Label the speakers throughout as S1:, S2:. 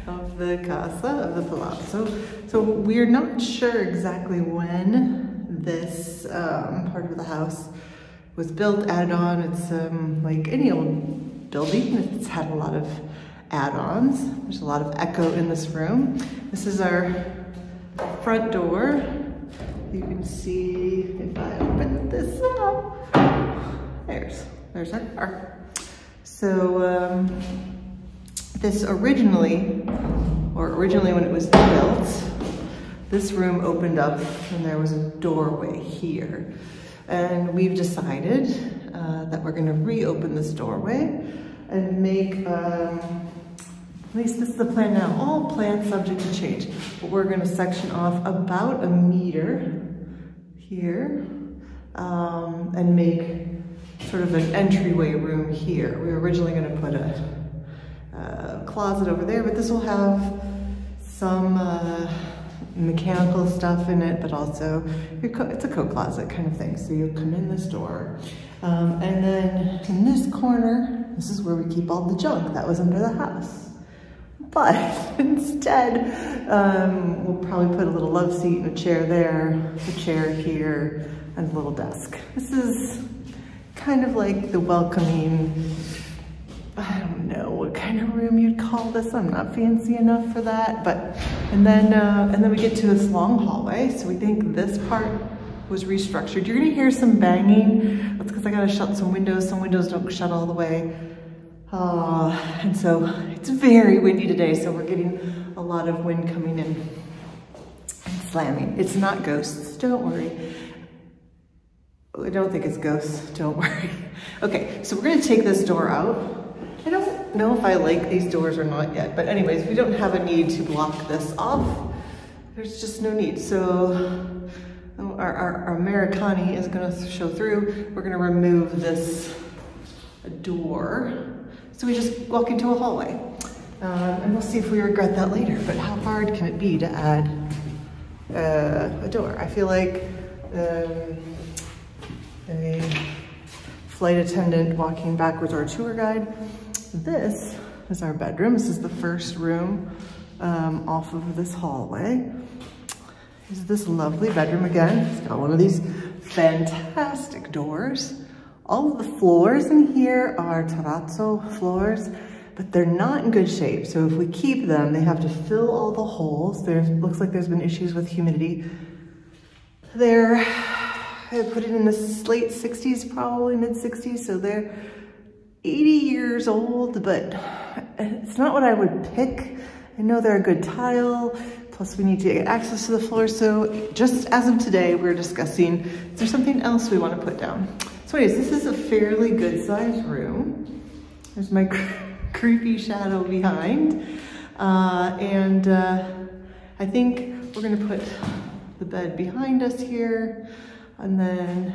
S1: of the casa, of the palazzo. So we're not sure exactly when this part of the house was built, added on. It's like any old building. It's had a lot of add-ons. There's a lot of echo in this room. This is our front door. You can see if I open this up, there's our car. So this originally when it was built, this room opened up and there was a doorway here. And we've decided that we're gonna reopen this doorway and make, at least this is the plan now, all plans subject to change. But we're gonna section off about 1 meter here and make sort of an entryway room here. We were originally gonna put a closet over there, but this will have some mechanical stuff in it, but also it's a coat closet kind of thing. So you'll come in this door. And then in this corner, this is where we keep all the junk that was under the house. But instead, we'll probably put a little love seat and a chair there, a chair here, and a little desk. This is kind of like the welcoming, I don't know what kind of room you'd call this. I'm not fancy enough for that. But and then we get to this long hallway. So we think this part was restructured. You're gonna hear some banging. That's because I gotta shut some windows. Some windows don't shut all the way. And so it's very windy today, so we're getting a lot of wind coming in and slamming. It's not ghosts, don't worry. I don't think it's ghosts, don't worry. Okay, so we're gonna take this door out. I don't know if I like these doors or not yet, but anyways, we don't have a need to block this off. There's just no need. So our Americani is gonna show through. We're gonna remove this door. So we just walk into a hallway. And we'll see if we regret that later, but how hard can it be to add a door? I feel like a flight attendant walking backwards or a tour guide. This is our bedroom. This is the first room off of this hallway. Is this lovely bedroom again. It's got one of these fantastic doors. All of the floors in here are terrazzo floors, but they're not in good shape. So if we keep them, they have to fill all the holes. Looks like there's been issues with humidity. I put it in the late 60s, probably mid 60s. So they're 80 years old, but it's not what I would pick. I know they're a good tile, plus we need to get access to the floor. So just as of today, we're discussing, is there something else we want to put down? So anyways, this is a fairly good sized room. There's my creepy shadow behind. I think we're gonna put the bed behind us here. And then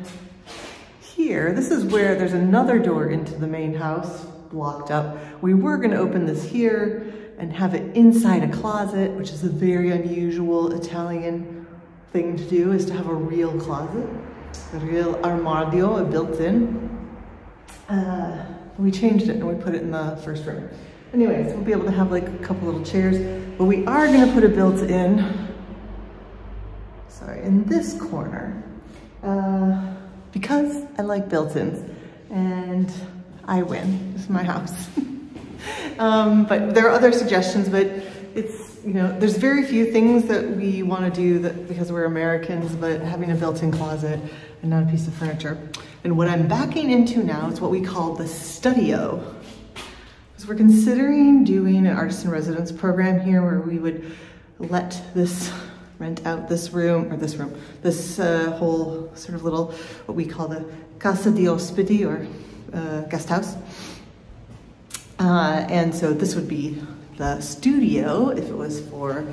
S1: here, this is where there's another door into the main house, blocked up. We were gonna open this here and have it inside a closet, which is a very unusual Italian thing to do, is to have a real closet, a real armadio, a built-in. We changed it and we put it in the first room. Anyways, we'll be able to have like a couple little chairs, but we are gonna put a built-in, in this corner, because I like built-ins and I win. This is my house. But there are other suggestions, but it's, there's very few things that we want to do that because we're Americans, but having a built-in closet and not a piece of furniture. And what I'm backing into now is what we call the studio. So we're considering doing an artist in residence program here where we would rent out this room, this whole sort of little, what we call the Casa di Ospiti, or guest house. And so this would be the studio if it was for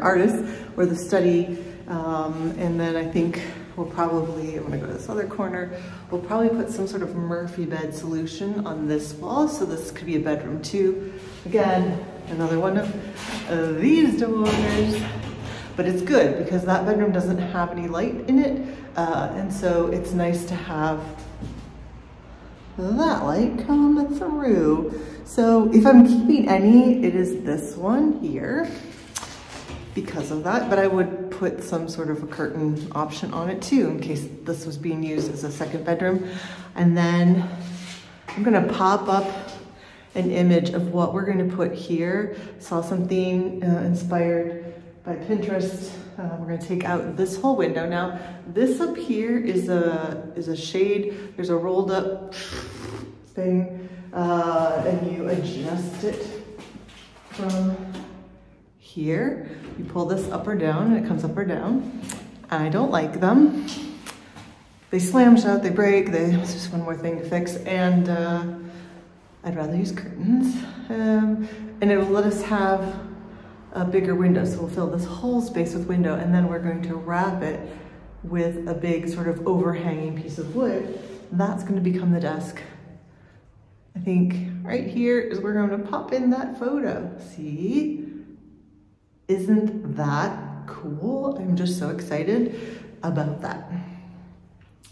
S1: artists, or the study. And then I think we'll probably, I'm gonna go to this other corner, we'll probably put some sort of Murphy bed solution on this wall. So this could be a bedroom too. Again, another one of these doors, but it's good because that bedroom doesn't have any light in it. And so it's nice to have that light come through. So if I'm keeping any, it is this one here because of that, but I would put some sort of a curtain option on it too in case this was being used as a second bedroom. And then I'm gonna pop up an image of what we're gonna put here. Saw something inspired by Pinterest. We're gonna take out this whole window. Now, this up here is a shade. There's a rolled up thing, and you adjust it from here. You pull this up or down, and it comes up or down. I don't like them. They slam shut, they break, it's just one more thing to fix, and I'd rather use curtains. And it will let us have a bigger window, so we'll fill this whole space with window, and then we're going to wrap it with a big sort of overhanging piece of wood. That's going to become the desk. I think right here is where I'm going to pop in that photo. See? Isn't that cool? I'm just so excited about that.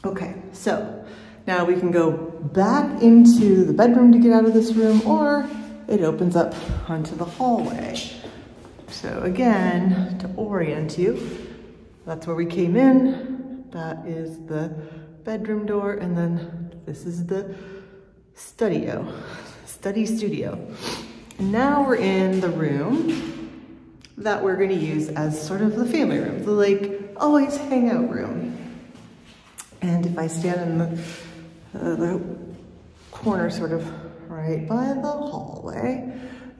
S1: Okay, so now we can go back into the bedroom to get out of this room, or it opens up onto the hallway. So again, to orient you, that's where we came in. That is the bedroom door, and then this is the study studio. And now we're in the room that we're gonna use as sort of the family room, the like always hang out room. And if I stand in the corner sort of right by the hallway,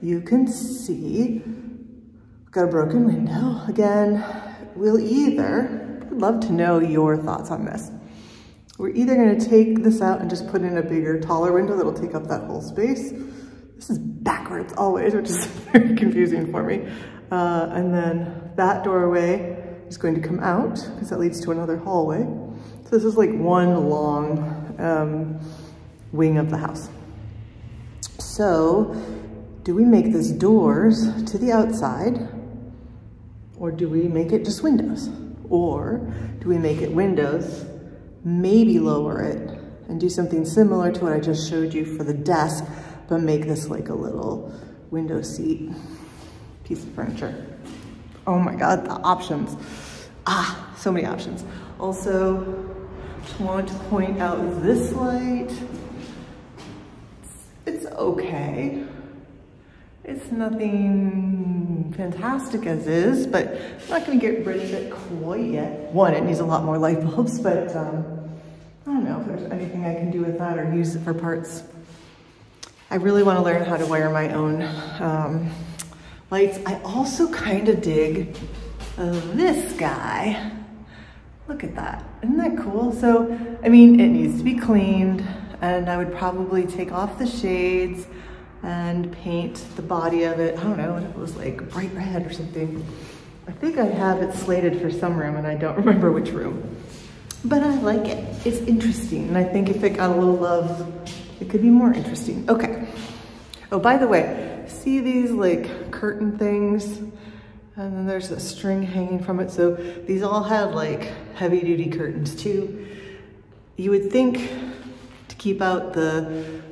S1: you can see we've got a broken window. Again, I'd love to know your thoughts on this. We're either gonna take this out and just put in a bigger, taller window that'll take up that whole space. This is backwards always, which is very confusing for me. And then that doorway is going to come out because that leads to another hallway. So this is like one long wing of the house. So do we make this doors to the outside, or do we make it just windows? Or do we make it windows, maybe lower it and do something similar to what I just showed you for the desk, but make this like a little window seat piece of furniture. Oh my God, the options. So many options. Also, just want to point out this light. It's okay. It's nothing fantastic as is, but I'm not gonna get rid of it quite yet. One, it needs a lot more light bulbs, but I don't know if there's anything I can do with that or use it for parts. I really wanna learn how to wire my own lights. I also kind of dig this guy. Look at that, isn't that cool? So, I mean, it needs to be cleaned, and I would probably take off the shades and paint the body of it. I don't know, if it was like bright red or something. I think I have it slated for some room, and I don't remember which room. But I like it, it's interesting, and I think if it got a little love, it could be more interesting. Okay. Oh, by the way, see these like curtain things? And then there's a string hanging from it. So these all had like heavy duty curtains too. You would think to keep out the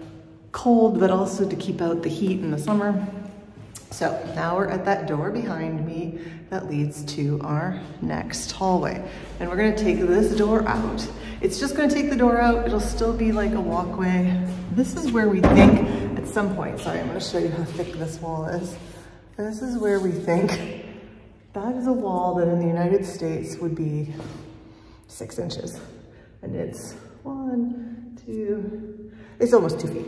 S1: cold, but also to keep out the heat in the summer. So now we're at that door behind me that leads to our next hallway. And we're gonna take this door out. It's just gonna take the door out. It'll still be like a walkway. This is where we think at some point, sorry, I'm gonna show you how thick this wall is. This is where we think that is a wall that in the United States would be 6 inches. And it's 1, 2, it's almost 2 feet.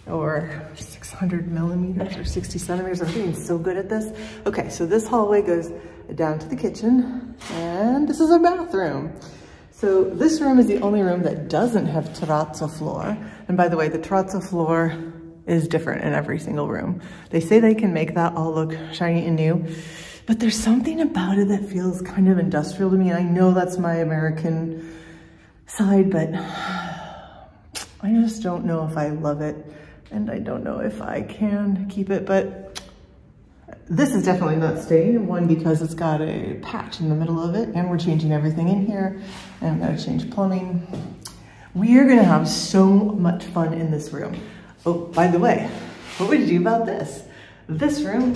S1: Or 600 millimeters or 60 centimeters. I'm getting so good at this. Okay, so this hallway goes down to the kitchen, and this is a bathroom. So this room is the only room that doesn't have terrazzo floor. And by the way, the terrazzo floor is different in every single room. They say they can make that all look shiny and new, but there's something about it that feels kind of industrial to me. And I know that's my American side, but I just don't know if I love it. And I don't know if I can keep it, but this is definitely not staying. One, because it's got a patch in the middle of it, and we're changing everything in here, and I'm gonna change plumbing. We are gonna have so much fun in this room. Oh, by the way, what would you do about this? This room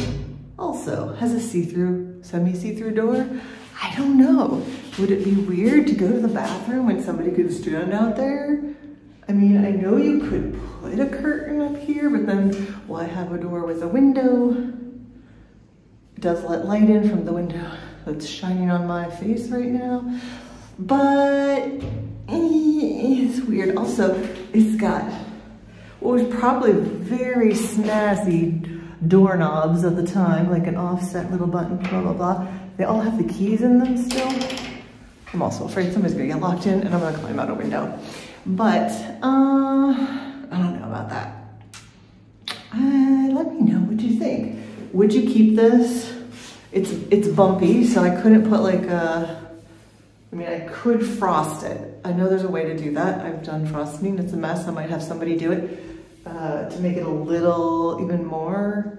S1: also has a see-through, semi-see-through door. I don't know. Would it be weird to go to the bathroom when somebody could stand out there? I mean, I know you could put a curtain up here, but then why have a door with a window? It does let light in from the window that's shining on my face right now, but it's weird. Also, it's got what was probably very snazzy doorknobs at the time, like an offset little button, blah, blah, blah. They all have the keys in them still. I'm also afraid somebody's gonna get locked in and I'm gonna climb out a window. But, I don't know about that. Let me know what you think. Would you keep this? It's bumpy, so I couldn't put like I could frost it. I know there's a way to do that. I've done frosting, it's a mess. I might have somebody do it to make it a little even more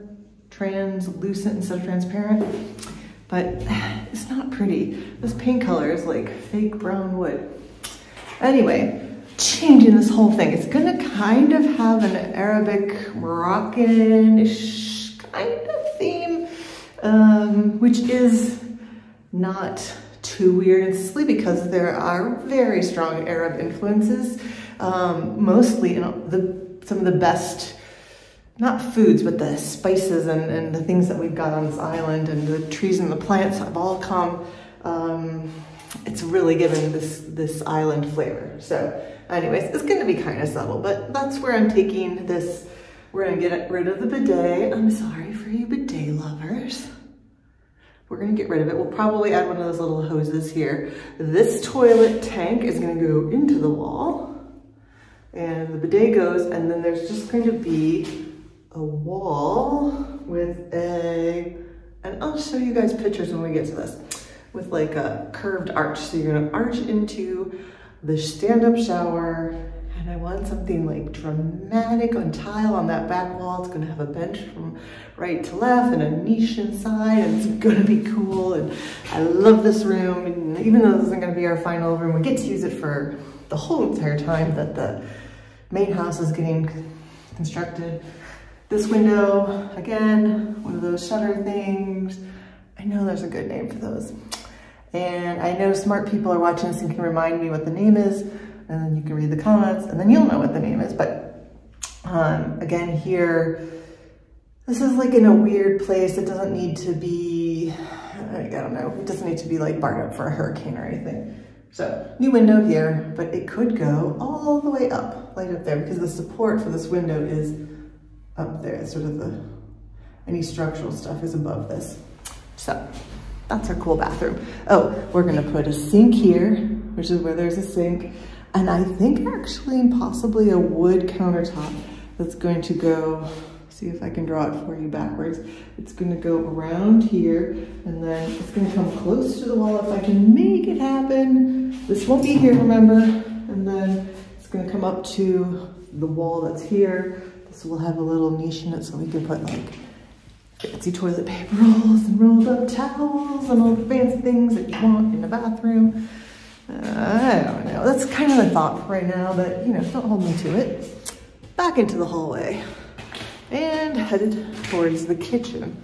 S1: translucent instead of transparent. But it's not pretty. This paint color is like fake brown wood. Anyway, changing this whole thing. It's gonna kind of have an Arabic Moroccan-ish kind of theme, which is not too weird in Sicily because there are very strong Arab influences, mostly in some of the best, not foods, but the spices and the things that we've got on this island, and the trees and the plants have all come. It's really given this island flavor. So anyways, it's gonna be kind of subtle, but that's where I'm taking this. We're gonna get rid of the bidet. I'm sorry for you bidet lovers. We're gonna get rid of it. We'll probably add one of those little hoses here. This toilet tank is gonna go into the wall, and the bidet goes, and then there's just going to be a wall with and I'll show you guys pictures when we get to this, with like a curved arch. So you're gonna arch into the stand-up shower, and I want something like dramatic on tile on that back wall. It's gonna have a bench from right to left and a niche inside, and it's gonna be cool. And I love this room, and even though this isn't gonna be our final room, we get to use it for the whole entire time that the main house is getting constructed. This window, again, one of those shutter things. I know there's a good name for those. And I know smart people are watching this and can remind me what the name is, and then you can read the comments, and then you'll know what the name is. But again, here, this is like in a weird place. It doesn't need to be, I don't know, it doesn't need to be like barred up for a hurricane or anything. So, new window here, but it could go all the way up, right up there, because the support for this window is up there. It's sort of any structural stuff is above this. So, that's our cool bathroom. Oh, we're gonna put a sink here, which is where there's a sink, and I think actually possibly a wood countertop that's going to go, see if I can draw it for you backwards. It's gonna go around here, and then it's gonna come close to the wall if I can make it happen. This won't be here, remember? And then it's gonna come up to the wall that's here. This will have a little niche in it so we can put like fancy toilet paper rolls and rolled up towels and all the fancy things that you want in a bathroom. I don't know, that's kind of the thought for right now, but you know, don't hold me to it. Back into the hallway and headed towards the kitchen.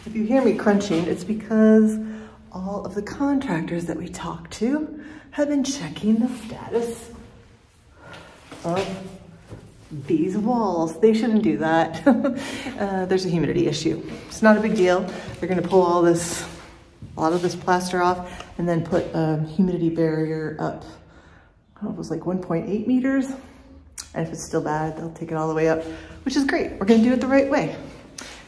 S1: If you hear me crunching, it's because all of the contractors that we talked to have been checking the status of these walls. They shouldn't do that. There's a humidity issue. It's not a big deal. They're gonna pull a lot of this plaster off and then put a humidity barrier up. I don't know if it was like 1.8 meters. And if it's still bad, they'll take it all the way up, which is great. We're gonna do it the right way.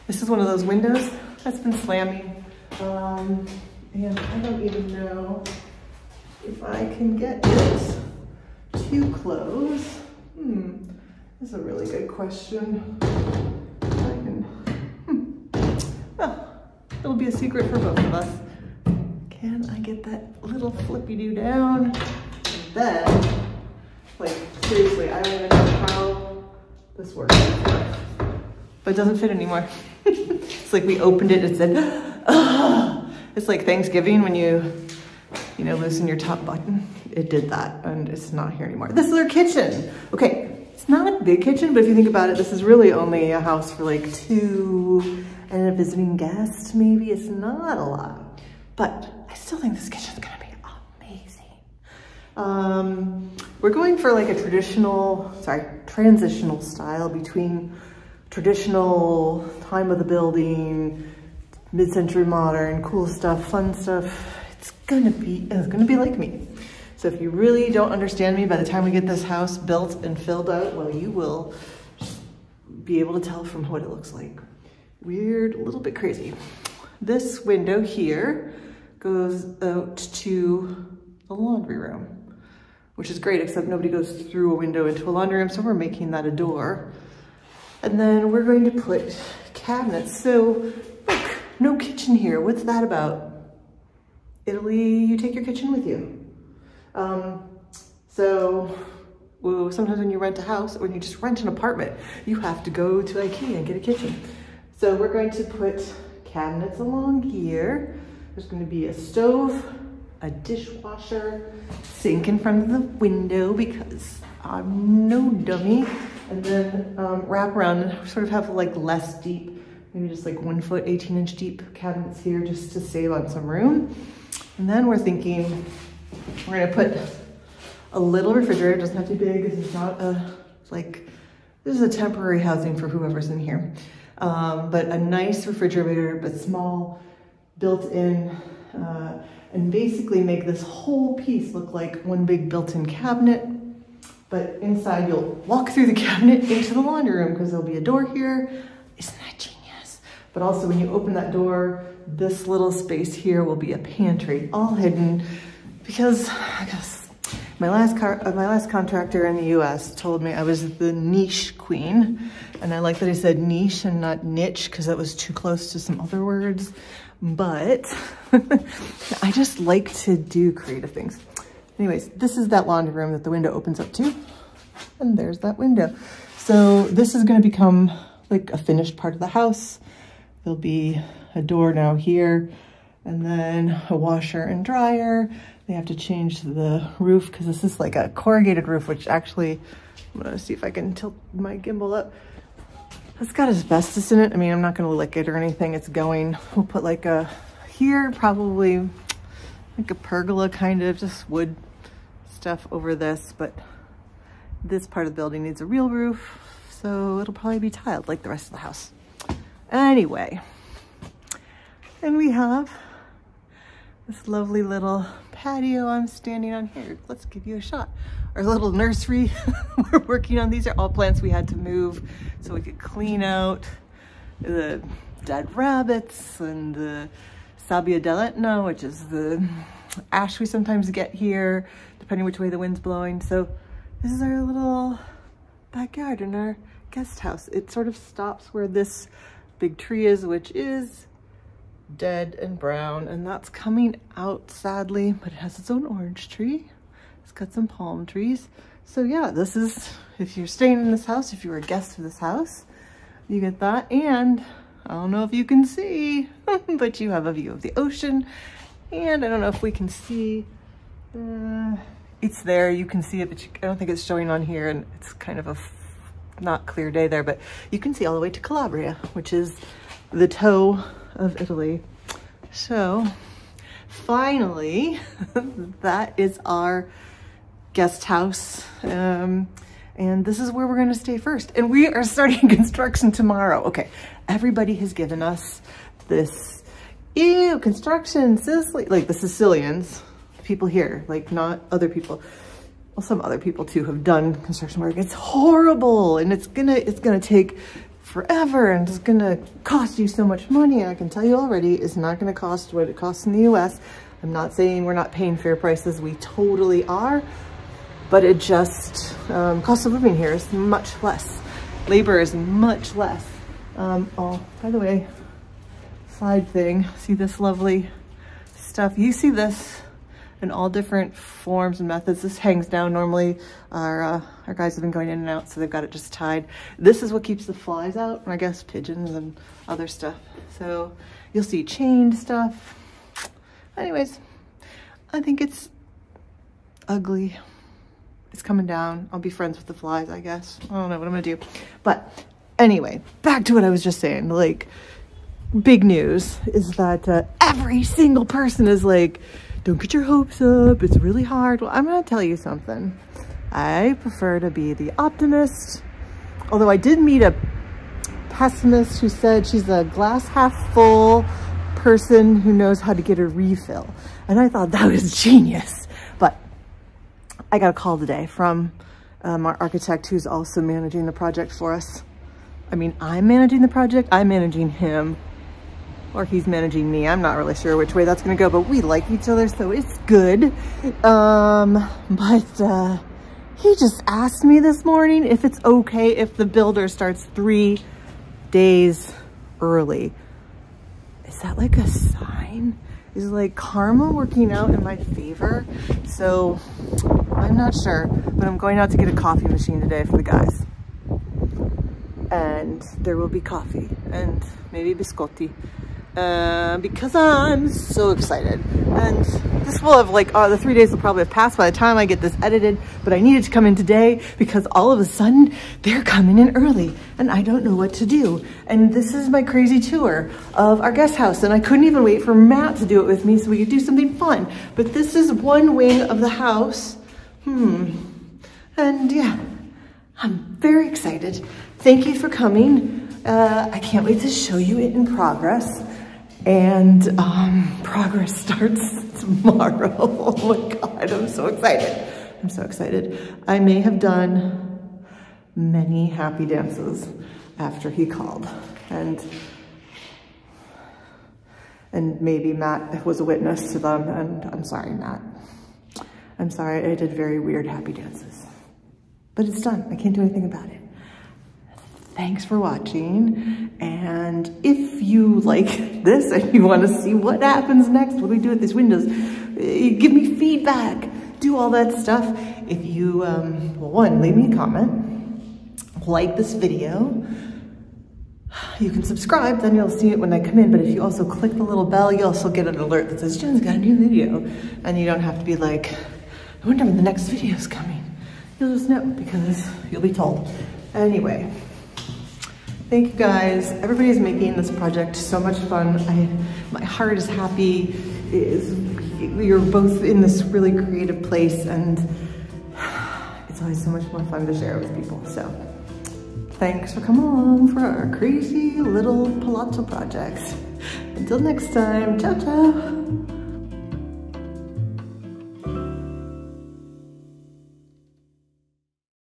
S1: This is one of those windows that's been slamming. And I don't even know if I can get it to close. This is a really good question. Well, it'll be a secret for both of us. Can I get that little flippy-do down? And then, like, seriously, I don't even know how this works. But it doesn't fit anymore. It's like we opened it, it said, ah! It's like Thanksgiving when you loosen your top button. It did that, and it's not here anymore. This is our kitchen. Okay, it's It's not a big kitchen, but if you think about it, this is really only a house for like 2 and a visiting guest, maybe. It's not a lot, but I still think this kitchen's gonna be amazing. We're going for like a transitional style between traditional time of the building, mid-century modern, cool stuff, fun stuff. It's gonna be like me. So if you really don't understand me by the time we get this house built and filled out, well, you will be able to tell from what it looks like. Weird, a little bit crazy. This window here goes out to the laundry room, which is great, except nobody goes through a window into a laundry room, so we're making that a door. And then we're going to put cabinets. So look, no kitchen here. What's that about? Italy, you take your kitchen with you. Sometimes when you rent a house or when you just rent an apartment, you have to go to IKEA and get a kitchen. So we're going to put cabinets along here. There's going to be a stove, a dishwasher, sink in front of the window because I'm no dummy. And then wrap around and sort of have like less deep, maybe just like 1 foot, 18-inch deep cabinets here just to save on some room. And then we're thinking we're gonna put a little refrigerator. It doesn't have to be big. This is not this is a temporary housing for whoever's in here. But a nice refrigerator, but small, built in, and basically make this whole piece look like one big built-in cabinet. But inside you'll walk through the cabinet into the laundry room because there'll be a door here. Isn't that genius? But also when you open that door, this little space here will be a pantry, all hidden, because I guess my last contractor in the US told me I was the niche queen. And I like that he said niche and not niche because that was too close to some other words. But I just like to do creative things. Anyways, this is that laundry room that the window opens up to. And there's that window. So this is going to become like a finished part of the house. There'll be a door now here, and then a washer and dryer. They have to change the roof because this is like a corrugated roof, which actually, I'm going to see if I can tilt my gimbal up. It's got asbestos in it. I mean, I'm not going to lick it or anything. It's going, we'll put like a, here probably like a pergola kind of, just wood stuff over this, but this part of the building needs a real roof, so it'll probably be tiled like the rest of the house. Anyway, and we have this lovely little patio I'm standing on here. Let's give you a shot. Our little nursery we're working on. These are all plants we had to move so we could clean out the dead rabbits and the Casa di Ospiti, which is the ash we sometimes get here, depending which way the wind's blowing. So this is our little backyard in our guest house. It sort of stops where this big tree is, which is dead and brown, and that's coming out sadly, but it has its own orange tree. It's got some palm trees. So yeah, this is, if you're staying in this house, if you were a guest of this house, you get that. And I don't know if you can see, but you have a view of the ocean. And I don't know if we can see, it's there, you can see it, but I don't think it's showing on here, and it's kind of a not clear day there, but you can see all the way to Calabria, which is the toe of Italy. So finally, that is our guest house. And this is where we're going to stay first. And we are starting construction tomorrow. Okay, everybody has given us this, ew, construction, Sicily, like the Sicilians, people here, like not other people. Well, some other people too have done construction work. It's horrible, and it's gonna take forever, and it's gonna cost you so much money. I can tell you already, it's not gonna cost what it costs in the US. I'm not saying we're not paying fair prices. We totally are. But it just, cost of living here is much less. Labor is much less. Oh, by the way, side thing, see this lovely stuff? You see this in all different forms and methods. This hangs down. Normally our guys have been going in and out, so they've got it just tied. This is what keeps the flies out, and I guess pigeons and other stuff. So you'll see chained stuff. Anyways, I think it's ugly. It's coming down. I'll be friends with the flies, I guess. I don't know what I'm gonna do. But anyway, back to what I was just saying. Like, big news is that every single person is like, don't get your hopes up. It's really hard. Well, I'm gonna tell you something. I prefer to be the optimist. Although I did meet a pessimist who said she's a glass half full person who knows how to get a refill. And I thought that was genius. But I got a call today from our architect who's also managing the project for us. I mean, I'm managing the project, I'm managing him, or he's managing me. I'm not really sure which way that's gonna go, but we like each other, so it's good. He just asked me this morning if it's okay if the builder starts 3 days early. Is that like a sign? Is like karma working out in my favor? So I'm not sure, but I'm going out to get a coffee machine today for the guys. And there will be coffee and maybe biscotti. Because I'm so excited. And this will have like, the 3 days will probably have passed by the time I get this edited, but I needed to come in today because all of a sudden they're coming in early and I don't know what to do. And this is my crazy tour of our guest house, and I couldn't even wait for Matt to do it with me so we could do something fun. But this is one wing of the house. And yeah, I'm very excited. Thank you for coming. I can't wait to show you it in progress. And progress starts tomorrow. Oh my God, I'm so excited. I'm so excited. I may have done many happy dances after he called. And maybe Matt was a witness to them. And I'm sorry, Matt. I'm sorry, I did very weird happy dances. But it's done, I can't do anything about it. Thanks for watching, and if you like this and you want to see what happens next, what do we do with these windows, give me feedback, do all that stuff. If you, well, one, leave me a comment, like this video, you can subscribe, then you'll see it when I come in, but if you also click the little bell, you also get an alert that says, Jen's got a new video, and you don't have to be like, I wonder when the next video is coming. You'll just know, because you'll be told. Anyway. Thank you guys. Everybody's making this project so much fun. My heart is happy. You're both in this really creative place, and it's always so much more fun to share with people. So thanks for coming along for our crazy little palazzo projects. Until next time, ciao, ciao.